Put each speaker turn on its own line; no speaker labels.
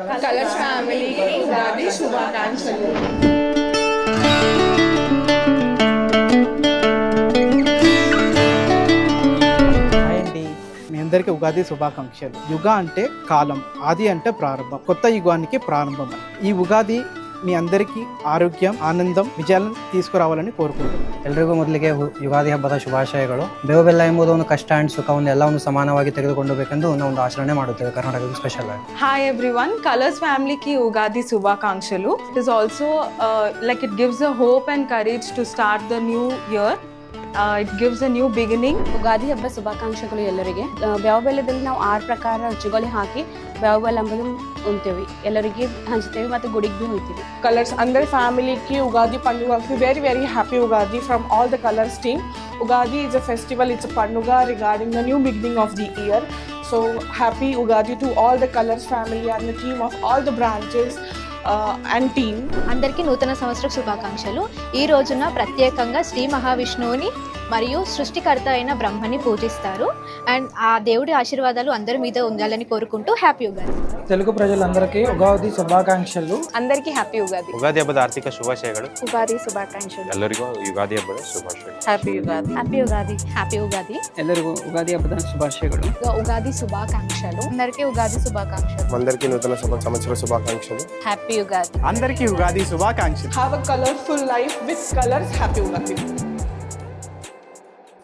Colours ఫ్యామిలీకి ఉగాది శుభాకాంక్షలు.
Hi అండి, మీ అందరికీ ఉగాది శుభాకాంక్షలు. యుగ అంటే కాలం, ఆది అంటే ప్రారంభం, కొత్త యుగానికి ప్రారంభం. ఈ ఉగాది మీ అందరికీ ಆರೋಗ್ಯ ಆನಂದಂ ವಿಜಯಗಳನ್ನು తీసుకురావాలని ಕೋರುకుంటున్నాను.
ಎಲ್ರಿಗೂ ಮೊದಲಿಗೆ ಯುಗಾದಿ ಹಬ್ಬದ ಶುಭಾಶಯಗಳು. ಬೇವು ಬೆಲ್ಲ ಎಂಬುದು ಒಂದು ಕಷ್ಟ ಅಂಡ್ ಸುಖವನ್ನು ಎಲ್ಲವನ್ನು ಸಮಾನವಾಗಿ ತೆಗೆದುಕೊಂಡೋಗಬೇಕೆಂದು ನಾವು ಒಂದು ಆಚರಣೆ ಮಾಡುತ್ತೇವೆ ಕರ್ನಾಟಕದ ಸ್ಪೆಷಲ್ ಆಗಿ.
హాయ్ ఎవ్రీవన్, కలర్స్ ఫ్యామిలీకి ఉగాది శుభాకాంక్షలు. It is also like it gives a hope and courage to start the new year. It gives a new beginning.
Ugadi ಹಬ್ಬ ಶುಭಾಕಾಂಕ್ಷೆಗಳು ಎಲ್ಲರಿಗೆ. ಬೇವು ಬೆಲ್ಲದಲ್ಲಿ ನಾವು 6 ಪ್ರಕಾರ ರುಚಿಗಳು ಹಾಕಿ ಬೇವು ಬೆಲ್ಲ ಎಂಬುದು ಉಣ್ತೇವೆ, ಎಲ್ಲರಿಗೆ ಹಂಚ್ತೇವೆ ಮತ್ತು ಗುಡಿಗೆ ಭೀ ಹೋಗ್ತೀವಿ.
కలర్స్ అందరి ఫ్యామిలీకి ఉగాది పండుగకి very very happy Ugadi from all the colours team. Ugadi is a festival, it's a పండుగ regarding the new beginning of the year. So happy Ugadi to all the colors family and the team of all the branches and team.
అందరికీ నూతన సంవత్సర శుభాకాంక్షలు. ఈ రోజున ప్రత్యేకంగా శ్రీ మహావిష్ణువుని మరియు సృష్టికర్త అయిన బ్రహ్మని పూజిస్తారు. అండ్ ఆ దేవుడి ఆశీర్వాదాలు అందరి మీద ఉండాలని కోరుకుంటూ హ్యాపీ ఉగాది.
తెలుగు ప్రజలందరికీ ఉగాది శుభాకాంక్షలు.
అందరికీ హ్యాపీ ఉగాది.
ಉಗಾದಿ ಹಬ್ಬದ ಆರ್ಥಿಕ ಶುಭಾಶಯಗಳು.
ఉగాది శుభాకాంక్షలు.
ಎಲ್ಲರಿಗೂ ಯುಗಾದಿ ಹಬ್ಬದ ಶುಭಾಶಯಗಳು.
Happy Ugadi.
Happy Ugadi. Happy Ugadi.
ಎಲ್ಲರಿಗೂ ఉగాది హಬ್ಬದ శుభాశయಗಳು.
ఉగాది శుభాకాంక్షలు. అందరికీ ఉగాది శుభాకాంక్షలు.
అందరికీ నూతన సంవత్సర శుభాకాంక్షలు.
హ్యాపీ ఉగాది.
అందరికీ ఉగాది శుభాకాంక్షలు.
Have a colorful life with colors. Happy Ugadi.